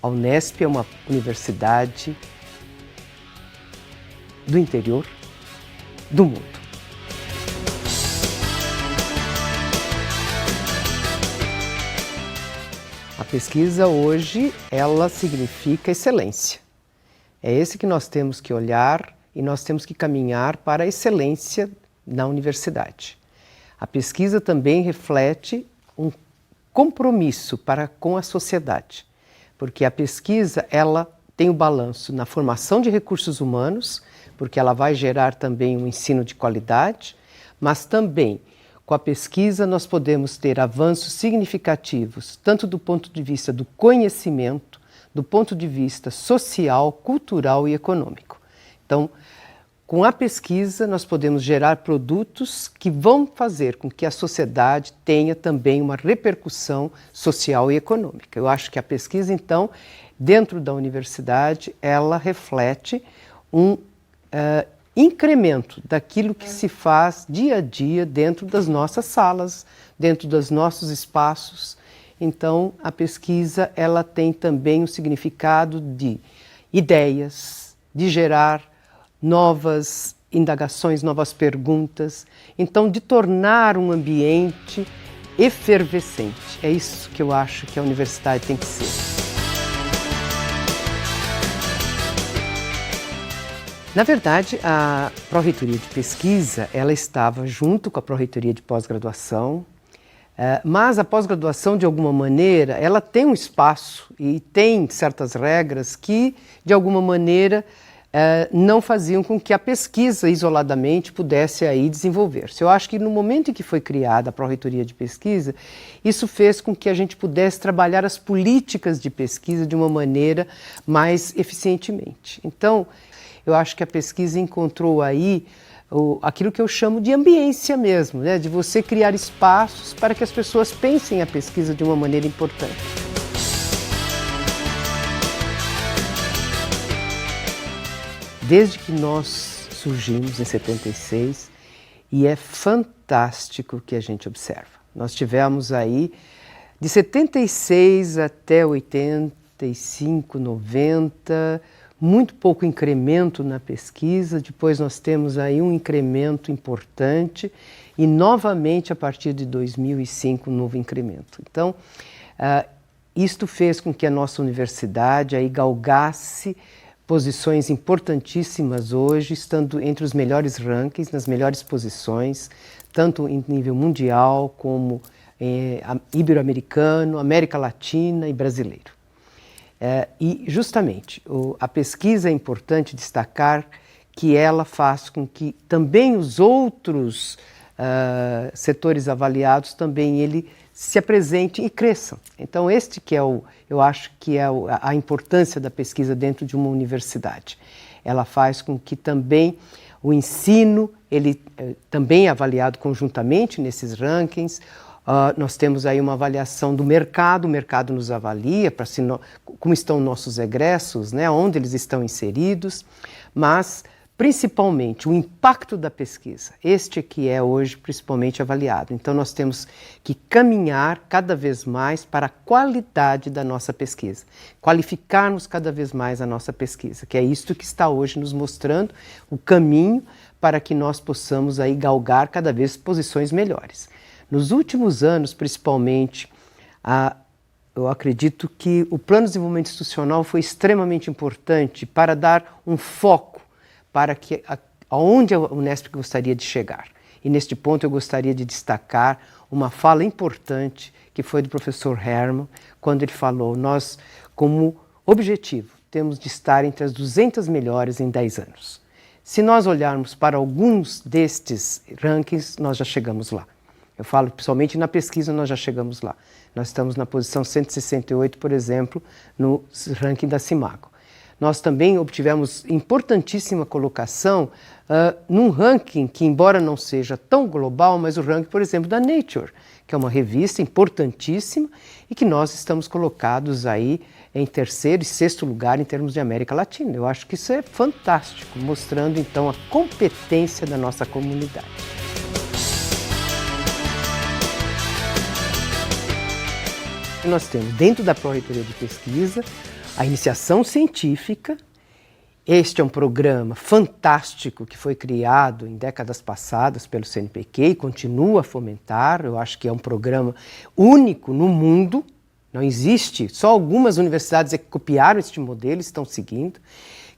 A Unesp é uma universidade do interior do mundo. A pesquisa hoje, ela significa excelência. É esse que nós temos que olhar e nós temos que caminhar para a excelência na universidade. A pesquisa também reflete um compromisso com a sociedade, porque a pesquisa ela tem o balanço na formação de recursos humanos, porque ela vai gerar também um ensino de qualidade, mas também com a pesquisa nós podemos ter avanços significativos, tanto do ponto de vista do conhecimento, do ponto de vista social, cultural e econômico. Então, com a pesquisa, nós podemos gerar produtos que vão fazer com que a sociedade tenha também uma repercussão social e econômica. Eu acho que a pesquisa, então, dentro da universidade, ela reflete um incremento daquilo que se faz dia a dia dentro das nossas salas, dentro dos nossos espaços. Então, a pesquisa, ela tem também o significado de ideias, de gerar novas indagações, novas perguntas, então de tornar um ambiente efervescente. É isso que eu acho que a universidade tem que ser. Na verdade, a Pró-Reitoria de Pesquisa, ela estava junto com a Pró-Reitoria de Pós-Graduação, mas a pós-graduação, de alguma maneira, ela tem um espaço e tem certas regras que, de alguma maneira, não faziam com que a pesquisa isoladamente pudesse aí desenvolver-se. Eu acho que no momento em que foi criada a Pró-Reitoria de Pesquisa, isso fez com que a gente pudesse trabalhar as políticas de pesquisa de uma maneira mais eficientemente. Então, eu acho que a pesquisa encontrou aí aquilo que eu chamo de ambiência mesmo, né? De você criar espaços para que as pessoas pensem a pesquisa de uma maneira importante. Desde que nós surgimos em 76, e é fantástico o que a gente observa. Nós tivemos aí, de 76 até 85, 90, muito pouco incremento na pesquisa, depois nós temos aí um incremento importante e novamente a partir de 2005 um novo incremento. Então, isto fez com que a nossa universidade aí galgasse posições importantíssimas hoje, estando entre os melhores rankings, nas melhores posições, tanto em nível mundial como ibero-americano, América Latina e brasileiro. E justamente a pesquisa é importante destacar que ela faz com que também os outros setores avaliados também ele se apresentem e cresçam. Então este que eu acho que é a importância da pesquisa dentro de uma universidade. Ela faz com que também o ensino ele também é avaliado conjuntamente nesses rankings. Nós temos aí uma avaliação do mercado, o mercado nos avalia para como estão nossos egressos, né, onde eles estão inseridos, mas principalmente o impacto da pesquisa, este que é hoje principalmente avaliado. Então nós temos que caminhar cada vez mais para a qualidade da nossa pesquisa, qualificarmos cada vez mais a nossa pesquisa, que é isto que está hoje nos mostrando o caminho para que nós possamos aí galgar cada vez posições melhores. Nos últimos anos, principalmente, eu acredito que o Plano de Desenvolvimento Institucional foi extremamente importante para dar um foco para aonde a Unesp gostaria de chegar. E neste ponto eu gostaria de destacar uma fala importante que foi do professor Herman, quando ele falou, nós como objetivo temos de estar entre as 200 melhores em 10 anos. Se nós olharmos para alguns destes rankings, nós já chegamos lá. Eu falo, principalmente na pesquisa, nós já chegamos lá. Nós estamos na posição 168, por exemplo, no ranking da Simago. Nós também obtivemos importantíssima colocação num ranking que, embora não seja tão global, mas o ranking, por exemplo, da Nature, que é uma revista importantíssima e que nós estamos colocados aí em terceiro e sexto lugar em termos de América Latina. Eu acho que isso é fantástico, mostrando então a competência da nossa comunidade. Nós temos, dentro da Pró-Reitoria de Pesquisa, a iniciação científica. Este é um programa fantástico que foi criado em décadas passadas pelo CNPq e continua a fomentar. Eu acho que é um programa único no mundo. Não existe, só algumas universidades é que copiaram este modelo e estão seguindo,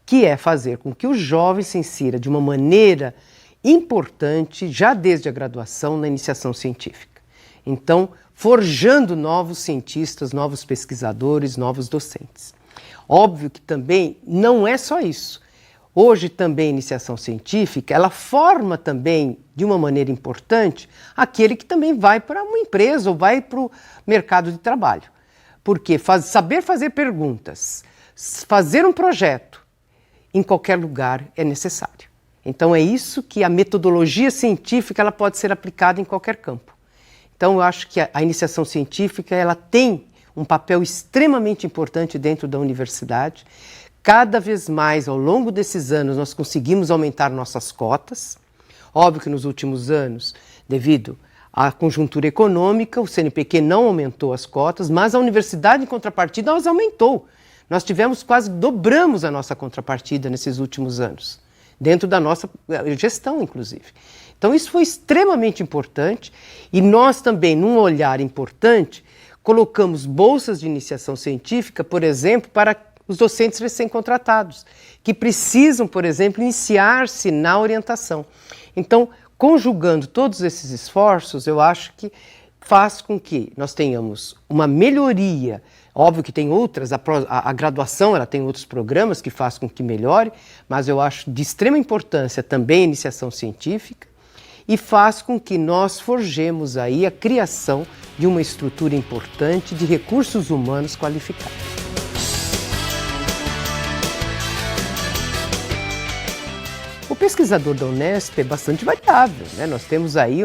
que é fazer com que o jovem se insira de uma maneira importante, já desde a graduação, na iniciação científica. Então, forjando novos cientistas, novos pesquisadores, novos docentes. Óbvio que também não é só isso. Hoje também a iniciação científica, ela forma também, de uma maneira importante, aquele que também vai para uma empresa ou vai para o mercado de trabalho. Porque saber fazer perguntas, fazer um projeto, em qualquer lugar é necessário. Então é isso que a metodologia científica ela pode ser aplicada em qualquer campo. Então eu acho que a iniciação científica ela tem um papel extremamente importante dentro da universidade. Cada vez mais, ao longo desses anos, nós conseguimos aumentar nossas cotas. Óbvio que nos últimos anos, devido à conjuntura econômica, o CNPq não aumentou as cotas, mas a universidade, em contrapartida, nós aumentou. Nós dobramos a nossa contrapartida nesses últimos anos, dentro da nossa gestão, inclusive. Então, isso foi extremamente importante e nós também, num olhar importante, colocamos bolsas de iniciação científica, por exemplo, para os docentes recém-contratados, que precisam, por exemplo, iniciar-se na orientação. Então, conjugando todos esses esforços, eu acho que faz com que nós tenhamos uma melhoria. Óbvio que tem outras, a graduação ela tem outros programas que faz com que melhore, mas eu acho de extrema importância também a iniciação científica e faz com que nós forjemos aí a criação de uma estrutura importante de recursos humanos qualificados. O pesquisador da Unesp é bastante variável, né? Nós temos aí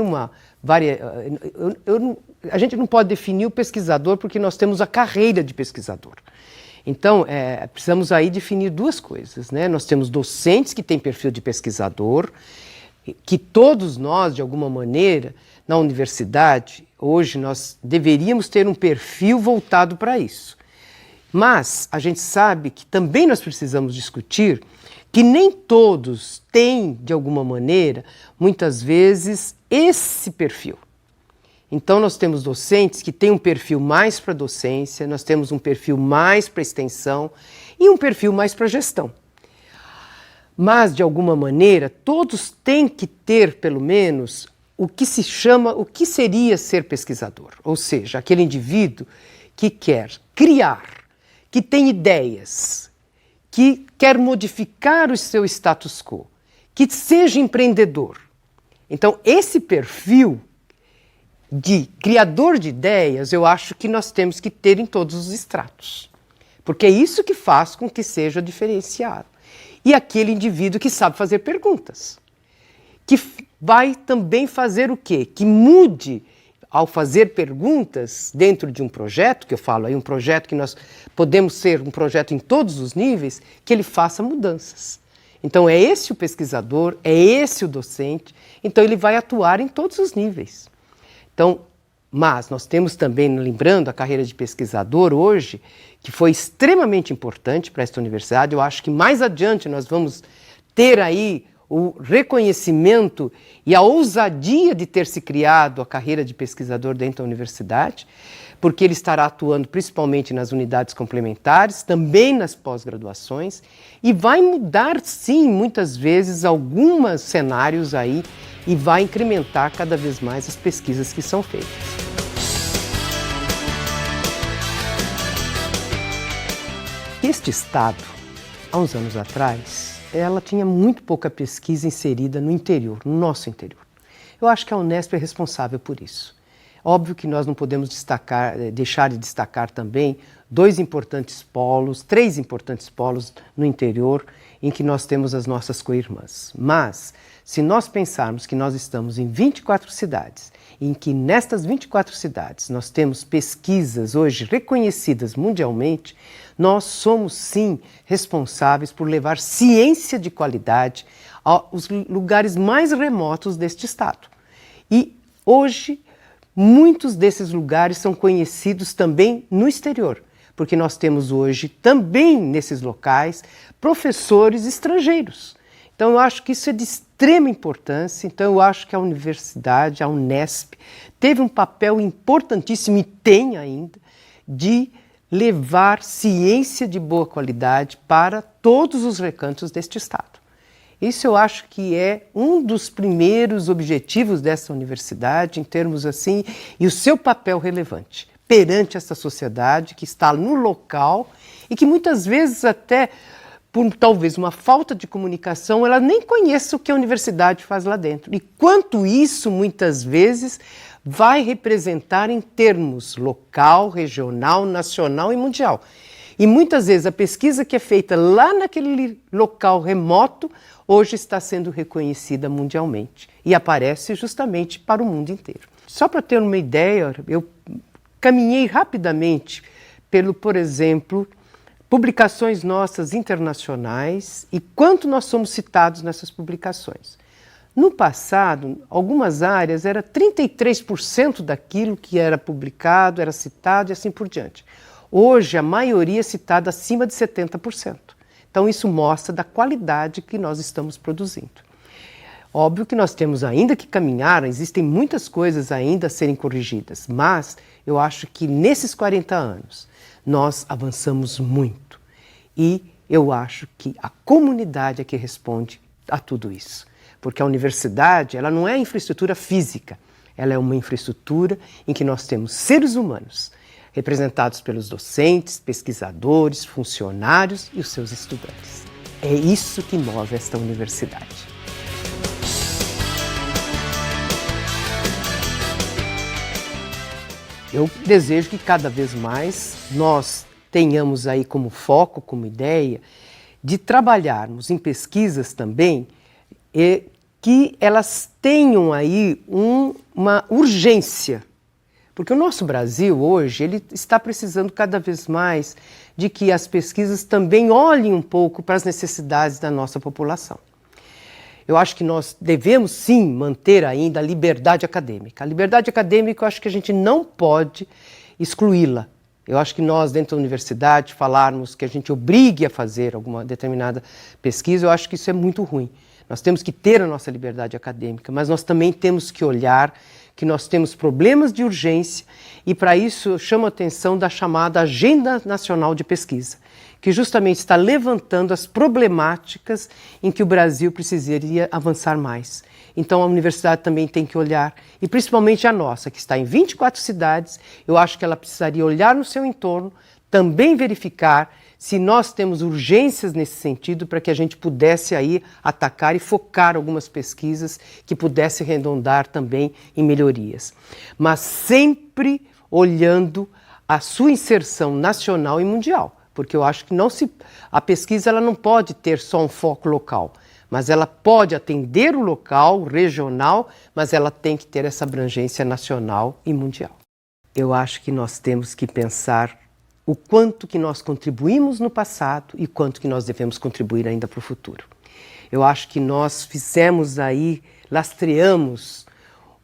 a gente não pode definir o pesquisador porque nós temos a carreira de pesquisador. Então, precisamos aí definir duas coisas, né? Nós temos docentes que têm perfil de pesquisador, que todos nós, de alguma maneira, na universidade, hoje nós deveríamos ter um perfil voltado para isso. Mas a gente sabe que também nós precisamos discutir que nem todos têm, de alguma maneira, muitas vezes, esse perfil. Então, nós temos docentes que têm um perfil mais para docência, nós temos um perfil mais para extensão e um perfil mais para gestão. Mas, de alguma maneira, todos têm que ter, pelo menos, o que seria ser pesquisador. Ou seja, aquele indivíduo que quer criar, que tem ideias, que quer modificar o seu status quo, que seja empreendedor. Então, esse perfil de criador de ideias, eu acho que nós temos que ter em todos os estratos. Porque é isso que faz com que seja diferenciado. E aquele indivíduo que sabe fazer perguntas, que vai também fazer o quê? Que mude ao fazer perguntas dentro de um projeto, que eu falo aí, um projeto que nós podemos ser um projeto em todos os níveis, que ele faça mudanças. Então é esse o pesquisador, é esse o docente, então ele vai atuar em todos os níveis. Então, mas nós temos também, lembrando a carreira de pesquisador hoje, que foi extremamente importante para esta universidade. Eu acho que mais adiante nós vamos ter aí o reconhecimento e a ousadia de ter se criado a carreira de pesquisador dentro da universidade, porque ele estará atuando principalmente nas unidades complementares, também nas pós-graduações, e vai mudar, sim, muitas vezes, alguns cenários aí, e vai incrementar cada vez mais as pesquisas que são feitas. Este estado, há uns anos atrás, ela tinha muito pouca pesquisa inserida no interior, no nosso interior. Eu acho que a Unesp é responsável por isso. Óbvio que nós não podemos deixar de destacar também três importantes polos no interior em que nós temos as nossas co-irmãs. Mas, se nós pensarmos que nós estamos em 24 cidades, em que nestas 24 cidades nós temos pesquisas hoje reconhecidas mundialmente, nós somos sim responsáveis por levar ciência de qualidade aos lugares mais remotos deste estado. E hoje muitos desses lugares são conhecidos também no exterior, porque nós temos hoje também nesses locais professores estrangeiros. Então eu acho que isso é de extrema importância, então eu acho que a universidade, a Unesp, teve um papel importantíssimo e tem ainda de levar ciência de boa qualidade para todos os recantos deste estado. Isso eu acho que é um dos primeiros objetivos dessa universidade, em termos assim, e o seu papel relevante perante essa sociedade que está no local e que muitas vezes até por talvez uma falta de comunicação, ela nem conhece o que a universidade faz lá dentro. E quanto isso, muitas vezes, vai representar em termos local, regional, nacional e mundial. E muitas vezes a pesquisa que é feita lá naquele local remoto, hoje está sendo reconhecida mundialmente e aparece justamente para o mundo inteiro. Só para ter uma ideia, eu caminhei rapidamente pelo, por exemplo, publicações nossas internacionais e quanto nós somos citados nessas publicações. No passado, algumas áreas era 33% daquilo que era publicado, era citado e assim por diante. Hoje, a maioria é citada acima de 70%. Então, isso mostra da qualidade que nós estamos produzindo. Óbvio que nós temos ainda que caminhar, existem muitas coisas ainda a serem corrigidas, mas eu acho que nesses 40 anos, nós avançamos muito e eu acho que a comunidade é que responde a tudo isso. Porque a universidade, ela não é infraestrutura física, ela é uma infraestrutura em que nós temos seres humanos, representados pelos docentes, pesquisadores, funcionários e os seus estudantes. É isso que move esta universidade. Eu desejo que cada vez mais nós tenhamos aí como foco, como ideia, de trabalharmos em pesquisas também que elas tenham aí uma urgência. Porque o nosso Brasil hoje, ele está precisando cada vez mais de que as pesquisas também olhem um pouco para as necessidades da nossa população. Eu acho que nós devemos sim manter ainda a liberdade acadêmica. A liberdade acadêmica eu acho que a gente não pode excluí-la. Eu acho que nós dentro da universidade falarmos que a gente obrigue a fazer alguma determinada pesquisa, eu acho que isso é muito ruim. Nós temos que ter a nossa liberdade acadêmica, mas nós também temos que olhar que nós temos problemas de urgência e para isso eu chamo a atenção da chamada Agenda Nacional de Pesquisa, que justamente está levantando as problemáticas em que o Brasil precisaria avançar mais. Então a universidade também tem que olhar, e principalmente a nossa, que está em 24 cidades, eu acho que ela precisaria olhar no seu entorno, também verificar se nós temos urgências nesse sentido para que a gente pudesse aí atacar e focar algumas pesquisas que pudessem redundar também em melhorias. Mas sempre olhando a sua inserção nacional e mundial. Porque eu acho que a pesquisa ela não pode ter só um foco local, mas ela pode atender o local, o regional, mas ela tem que ter essa abrangência nacional e mundial. Eu acho que nós temos que pensar o quanto que nós contribuímos no passado e quanto que nós devemos contribuir ainda para o futuro. Eu acho que nós fizemos aí, lastreamos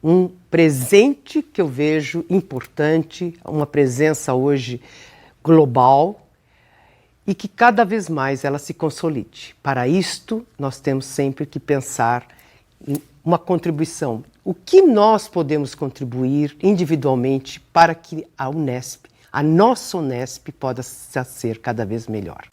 um presente que eu vejo importante, uma presença hoje global, e que cada vez mais ela se consolide. Para isto, nós temos sempre que pensar em uma contribuição. O que nós podemos contribuir individualmente para que a Unesp, a nossa Unesp, possa ser cada vez melhor.